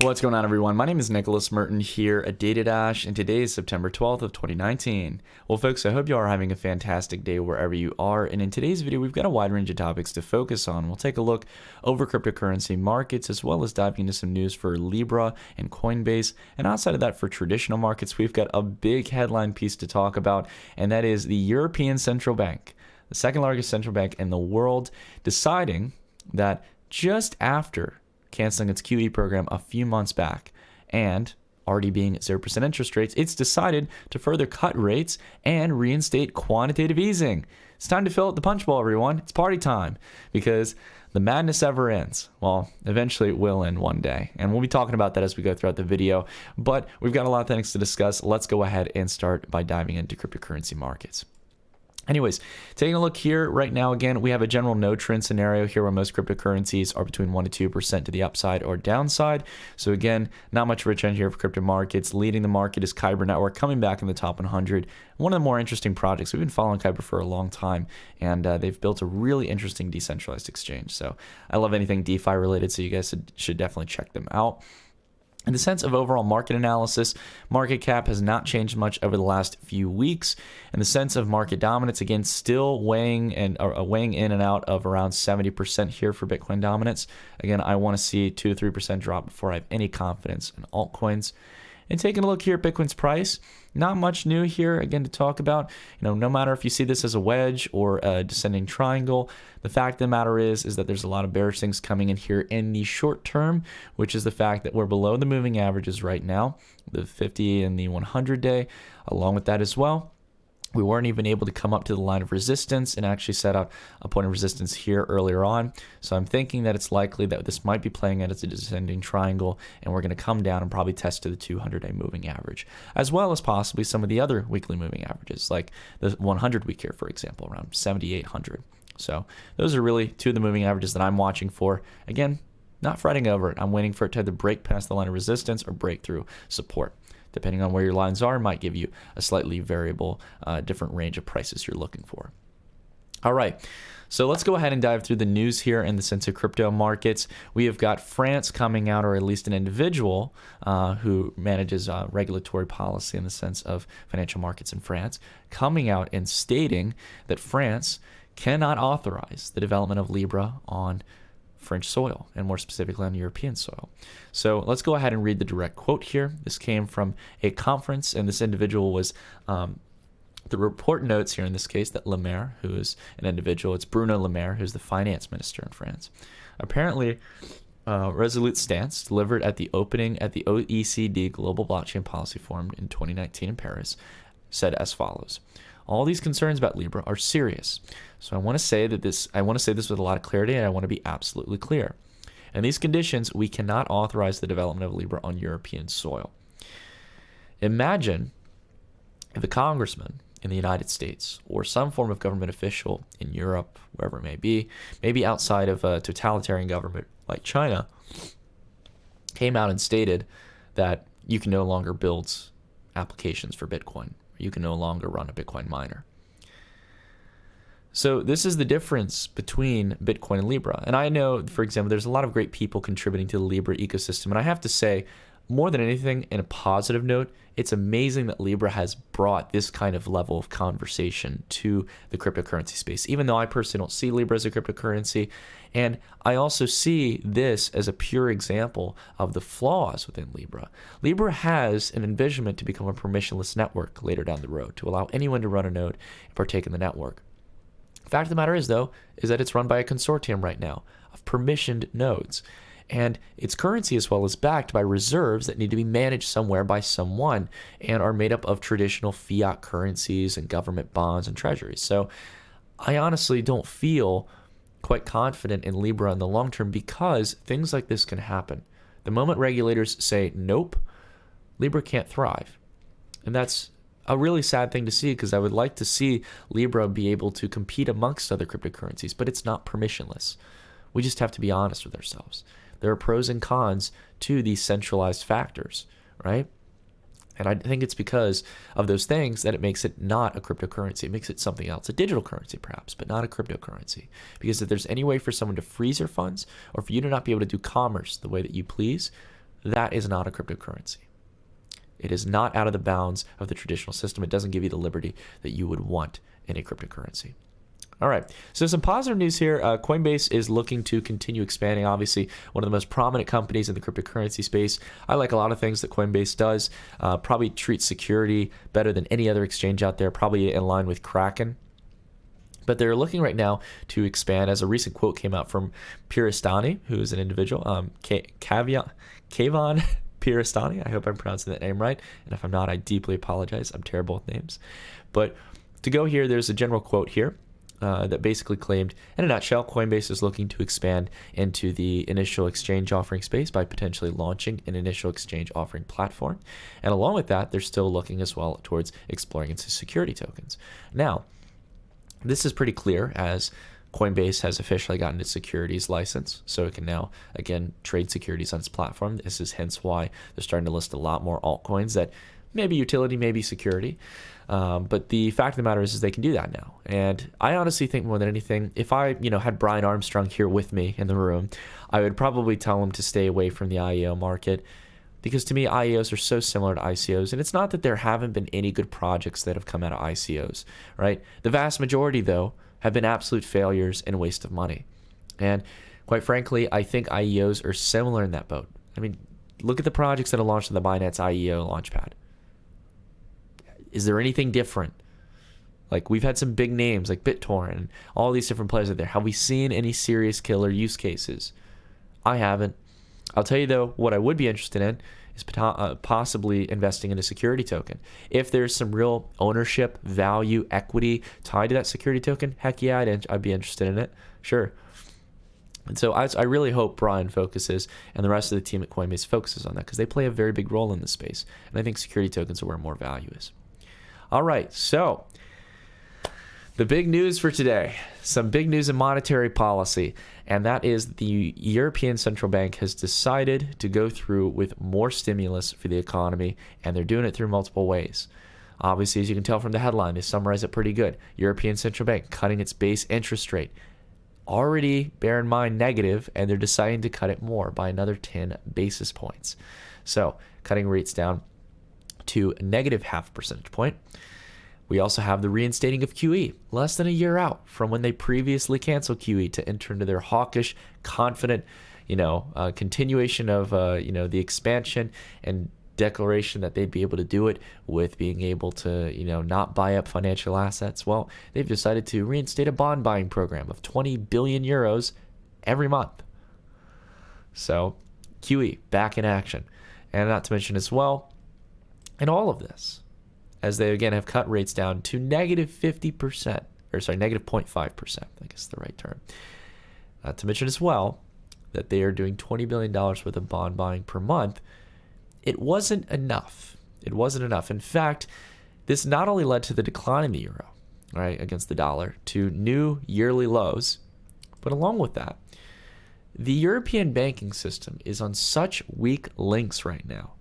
What's going on, everyone? My name is Nicholas Merton here at Data and today is September 12th of 2019. Well, folks, I hope you are having a fantastic day wherever you are, and in today's video, we've got a wide range of topics to focus on. We'll take a look over cryptocurrency markets, as well as diving into some news for Libra and Coinbase, and outside of that, for traditional markets, we've got a big headline piece to talk about, and that is the European Central Bank, the second largest central bank in the world, deciding that just after canceling its QE program a few months back and already being at 0% interest rates, it's decided to further cut rates and reinstate quantitative easing. It's time to fill out the punch bowl, everyone. It's party time because the madness never ends. Well, eventually it will end one day, and we'll be talking about that as we go throughout the video, but we've got a lot of things to discuss. Let's go ahead and start by diving into cryptocurrency markets. Anyways, taking a look here right now, again, we have a general no trend scenario here where most cryptocurrencies are between 1% to 2% to the upside or downside. So again, not much of a trend here for crypto markets. Leading the market is Kyber Network, coming back in the top 100. One of the more interesting projects. We've been following Kyber for a long time, and they've built a really interesting decentralized exchange. So I love anything DeFi related, so you guys should definitely check them out. In the sense of overall market analysis, market cap has not changed much over the last few weeks. In the sense of market dominance, again, still weighing in and out of around 70% here for Bitcoin dominance. Again, I want to see 2 to 3% drop before I have any confidence in altcoins. And taking a look here at Bitcoin's price, not much new here, again, to talk about. No matter if you see this as a wedge or a descending triangle, the fact of the matter is that there's a lot of bearish things coming in here in the short term, which is the fact that we're below the moving averages right now, the 50 and the 100 day. Along with that as well, we weren't even able to come up to the line of resistance and actually set out a point of resistance here earlier on. So I'm thinking that it's likely that this might be playing out as a descending triangle, and we're going to come down and probably test to the 200-day moving average, as well as possibly some of the other weekly moving averages, like the 100 week here, for example, around 7,800. So those are really two of the moving averages that I'm watching for. Again, not fretting over it. I'm waiting for it to either break past the line of resistance or break through support. Depending on where your lines are, might give you a slightly variable, different range of prices you're looking for. All right, so let's go ahead and dive through the news here in the sense of crypto markets. We have got France coming out, or at least an individual who manages regulatory policy in the sense of financial markets in France, coming out and stating that France cannot authorize the development of Libra on French soil, and more specifically on European soil. So let's go ahead and read the direct quote here. This came from a conference, and this individual was, the report notes here in this case that Le Maire, who is an individual, it's Bruno Le Maire, who's the finance minister in France. Apparently, resolute stance delivered at the opening at the OECD Global Blockchain Policy Forum in 2019 in Paris said as follows: all these concerns about Libra are serious. So I want to say this with a lot of clarity, and I want to be absolutely clear. In these conditions, we cannot authorize the development of Libra on European soil. Imagine if a congressman in the United States or some form of government official in Europe, wherever it may be, maybe outside of a totalitarian government like China, came out and stated that you can no longer build applications for Bitcoin. You can no longer run a Bitcoin miner. So this is the difference between Bitcoin and Libra. And I know, for example, there's a lot of great people contributing to the Libra ecosystem. And I have to say, more than anything, in a positive note, it's amazing that Libra has brought this kind of level of conversation to the cryptocurrency space, even though I personally don't see Libra as a cryptocurrency. And I also see this as a pure example of the flaws within Libra. Libra has an envisionment to become a permissionless network later down the road, to allow anyone to run a node and partake in the network. The fact of the matter is, though, is that it's run by a consortium right now of permissioned nodes. And its currency as well is backed by reserves that need to be managed somewhere by someone and are made up of traditional fiat currencies and government bonds and treasuries. So I honestly don't feel quite confident in Libra in the long term because things like this can happen. The moment regulators say nope, Libra can't thrive. And that's a really sad thing to see, because I would like to see Libra be able to compete amongst other cryptocurrencies, but it's not permissionless. We just have to be honest with ourselves. There are pros and cons to these centralized factors, right? And I think it's because of those things that it makes it not a cryptocurrency. It makes it something else, a digital currency perhaps, but not a cryptocurrency. Because if there's any way for someone to freeze your funds, or for you to not be able to do commerce the way that you please, that is not a cryptocurrency. It is not out of the bounds of the traditional system. It doesn't give you the liberty that you would want in a cryptocurrency. All right, so some positive news here. Coinbase is looking to continue expanding. Obviously, one of the most prominent companies in the cryptocurrency space. I like a lot of things that Coinbase does. Probably treats security better than any other exchange out there, probably in line with Kraken. But they're looking right now to expand, as a recent quote came out from Piristani, who is an individual, Kayvon Piristani. I hope I'm pronouncing that name right. And if I'm not, I deeply apologize. I'm terrible with names. But to go here, there's a general quote here that basically claimed, in a nutshell, Coinbase is looking to expand into the initial exchange offering space by potentially launching an initial exchange offering platform. And along with that, they're still looking as well towards exploring into security tokens. Now, this is pretty clear, as Coinbase has officially gotten its securities license, so it can now, again, trade securities on its platform. This is hence why they're starting to list a lot more altcoins that maybe utility, maybe security. But the fact of the matter is they can do that now. And I honestly think more than anything, if I had Brian Armstrong here with me in the room, I would probably tell him to stay away from the IEO market. Because to me, IEOs are so similar to ICOs. And it's not that there haven't been any good projects that have come out of ICOs, right? The vast majority, though, have been absolute failures and waste of money. And quite frankly, I think IEOs are similar in that boat. I mean, look at the projects that have launched on the Binance IEO launchpad. Is there anything different? Like, we've had some big names like BitTorrent and all these different players out there. Have we seen any serious killer use cases? I haven't. I'll tell you, though, what I would be interested in is possibly investing in a security token. If there's some real ownership, value, equity tied to that security token, heck yeah, I'd be interested in it. Sure. And so I really hope Brian focuses and the rest of the team at Coinbase focuses on that, because they play a very big role in this space. And I think security tokens are where more value is. All right, so the big news for today, some big news in monetary policy, and that is the European Central Bank has decided to go through with more stimulus for the economy, and they're doing it through multiple ways. Obviously, as you can tell from the headline, they summarize it pretty good. European Central Bank cutting its base interest rate. Already, bear in mind, negative, and they're deciding to cut it more by another 10 basis points. So, cutting rates down to a negative half percentage point. We also have the reinstating of QE, less than a year out from when they previously canceled QE to enter into their hawkish, confident, continuation of, the expansion and declaration that they'd be able to do it with being able to, not buy up financial assets. Well, they've decided to reinstate a bond buying program of 20 billion euros every month. So QE back in action. And not to mention as well, in all of this, as they again have cut rates down to negative 50%, or sorry, negative 0.5%, I guess is the right term. Not to mention as well that they are doing $20 billion worth of bond buying per month. It wasn't enough. It wasn't enough. In fact, this not only led to the decline in the euro, right, against the dollar, to new yearly lows, but along with that, the European banking system is on such weak links right now.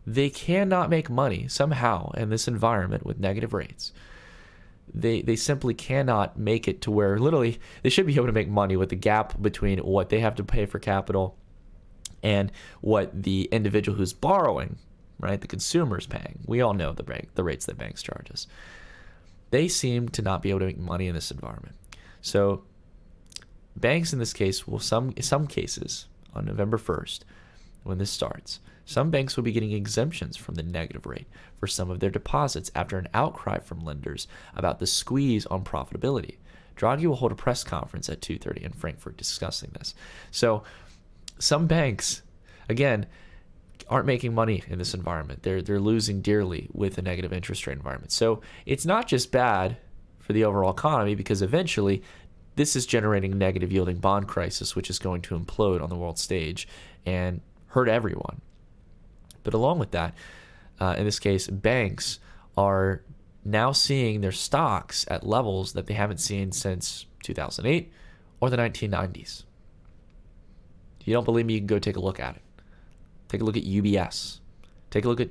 They cannot make money somehow in this environment with negative rates. They simply cannot make it to where literally they should be able to make money with the gap between what they have to pay for capital and what the individual who's borrowing, right, the consumer is paying. We all know the rates that banks charge us. They seem to not be able to make money in this environment. So banks in this case will, in some cases, on November 1st, when this starts, some banks will be getting exemptions from the negative rate for some of their deposits after an outcry from lenders about the squeeze on profitability. Draghi will hold a press conference at 2:30 in Frankfurt discussing this. So some banks, again, aren't making money in this environment. They're losing dearly with a negative interest rate environment. So it's not just bad for the overall economy, because eventually this is generating a negative yielding bond crisis, which is going to implode on the world stage and hurt everyone. But along with that, in this case, banks are now seeing their stocks at levels that they haven't seen since 2008 or the 1990s. If you don't believe me, you can go take a look at it. Take a look at UBS. Take a look at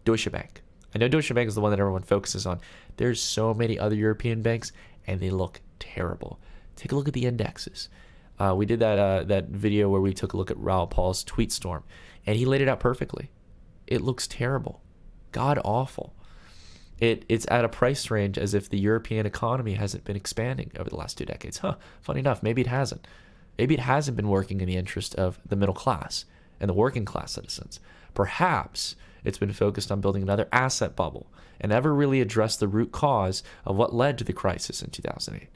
Deutsche Bank. I know Deutsche Bank is the one that everyone focuses on. There's so many other European banks, and they look terrible. Take a look at the indexes. We did that video where we took a look at Raoul Paul's tweet storm. And he laid it out perfectly. It looks terrible. God awful. It's at a price range as if the European economy hasn't been expanding over the last 2 decades. Funny enough, maybe it hasn't. Maybe it hasn't been working in the interest of the middle class and the working class citizens. Perhaps it's been focused on building another asset bubble and never really addressed the root cause of what led to the crisis in 2008.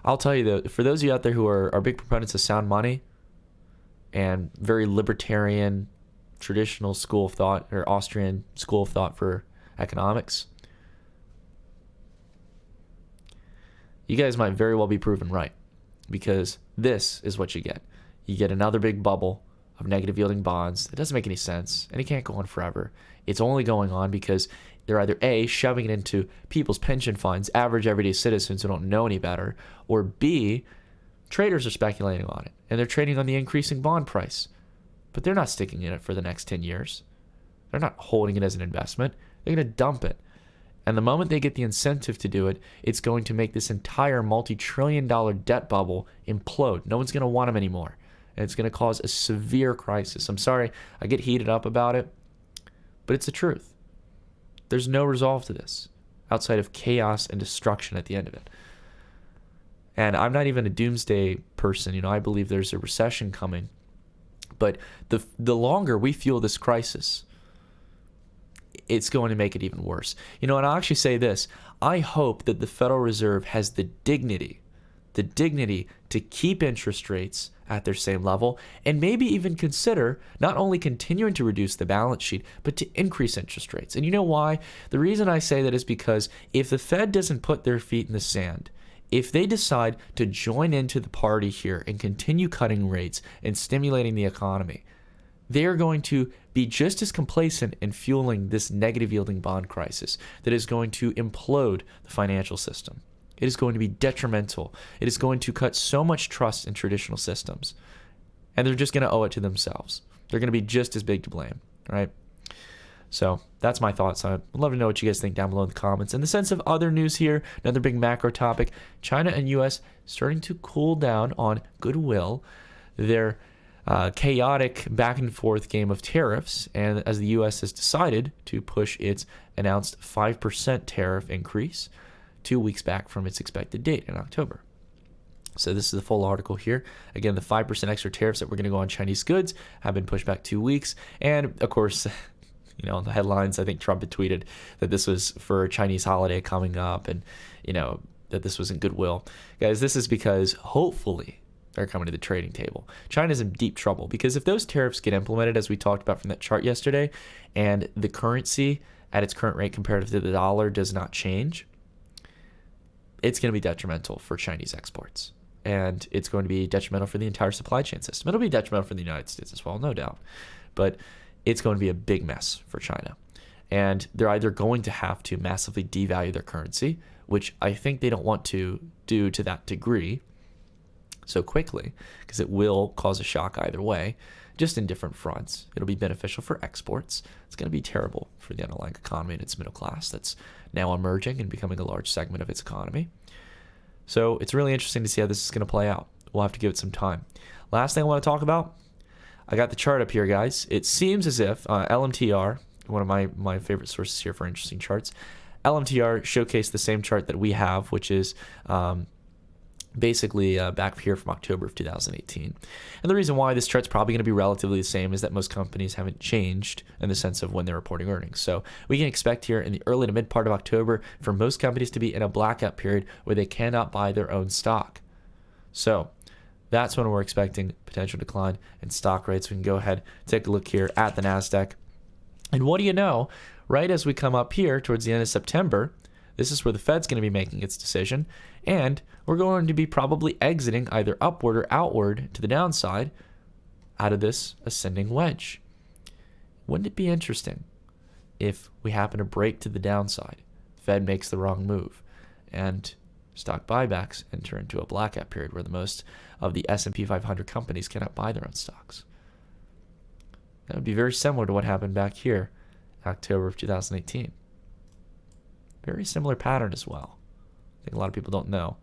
I'll tell you though, for those of you out there who are big proponents of sound money and very libertarian, traditional school of thought, or Austrian school of thought for economics, you guys might very well be proven right, because this is what you get. You get another big bubble of negative yielding bonds. It doesn't make any sense, and it can't go on forever. It's only going on because they're either A, shoving it into people's pension funds, average everyday citizens who don't know any better, or B, traders are speculating on it, and they're trading on the increasing bond price. But they're not sticking in it for the next 10 years. They're not holding it as an investment. They're going to dump it. And the moment they get the incentive to do it, it's going to make this entire multi-trillion-dollar debt bubble implode. No one's going to want them anymore. And it's going to cause a severe crisis. I'm sorry, I get heated up about it, but it's the truth. There's no resolve to this outside of chaos and destruction at the end of it. And I'm not even a doomsday person. I believe there's a recession coming. But the longer we fuel this crisis, it's going to make it even worse. And I'll actually say this. I hope that the Federal Reserve has the dignity to keep interest rates at their same level, and maybe even consider not only continuing to reduce the balance sheet, but to increase interest rates. And you know why? The reason I say that is because if the Fed doesn't put their feet in the sand, if they decide to join into the party here and continue cutting rates and stimulating the economy, they're going to be just as complacent in fueling this negative yielding bond crisis that is going to implode the financial system. It is going to be detrimental. It is going to cut so much trust in traditional systems. And they're just going to owe it to themselves. They're going to be just as big to blame, right? So that's my thoughts on it. I'd love to know what you guys think down below in the comments. In the sense of other news here, another big macro topic, China and U.S. starting to cool down on goodwill. Their chaotic back and forth game of tariffs, and as the U.S. has decided to push its announced 5% tariff increase 2 weeks back from its expected date in October. So this is the full article here. Again, the 5% extra tariffs that were going to go on Chinese goods have been pushed back 2 weeks. And of course, in the headlines, I think Trump had tweeted that this was for a Chinese holiday coming up, and that this wasn't goodwill. Guys, this is because hopefully they're coming to the trading table. China's in deep trouble because if those tariffs get implemented, as we talked about from that chart yesterday, and the currency at its current rate compared to the dollar does not change, it's going to be detrimental for Chinese exports. And it's going to be detrimental for the entire supply chain system. It'll be detrimental for the United States as well, no doubt. But it's going to be a big mess for China. And they're either going to have to massively devalue their currency, which I think they don't want to do to that degree so quickly, because it will cause a shock either way, just in different fronts. It'll be beneficial for exports. It's going to be terrible for the underlying economy and its middle class that's now emerging and becoming a large segment of its economy. So it's really interesting to see how this is going to play out. We'll have to give it some time. Last thing I want to talk about, I got the chart up here, guys. It seems as if LMTR, one of my favorite sources here for interesting charts, LMTR showcased the same chart that we have, which is basically back here from October of 2018. And the reason why this chart's probably going to be relatively the same is that most companies haven't changed in the sense of when they're reporting earnings. So we can expect here in the early to mid part of October for most companies to be in a blackout period where they cannot buy their own stock. So that's when we're expecting potential decline in stock rates. We can go ahead, take a look here at the NASDAQ. And what do you know, right as we come up here towards the end of September, this is where the Fed's going to be making its decision, and we're going to be probably exiting either upward or outward to the downside out of this ascending wedge. Wouldn't it be interesting if we happen to break to the downside, Fed makes the wrong move, and stock buybacks enter into a blackout period where the most of the S&P 500 companies cannot buy their own stocks? That would be very similar to what happened back here in October of 2018. Very similar pattern as well. I think a lot of people don't know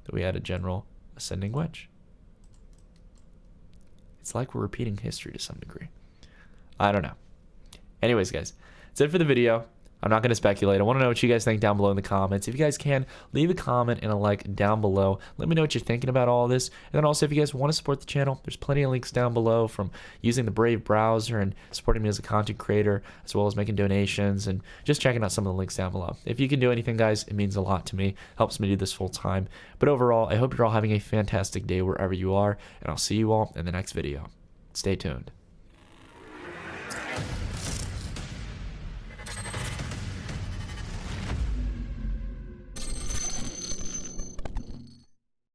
that we had a general ascending wedge. It's like we're repeating history to some degree. I don't know. Anyways, guys, that's it for the video. I'm not going to speculate. I want to know what you guys think down below in the comments. If you guys can, leave a comment and a like down below. Let me know what you're thinking about all this. And then also, if you guys want to support the channel, there's plenty of links down below, from using the Brave browser and supporting me as a content creator, as well as making donations and just checking out some of the links down below. If you can do anything, guys, it means a lot to me. Helps me do this full time. But overall, I hope you're all having a fantastic day wherever you are, and I'll see you all in the next video. Stay tuned.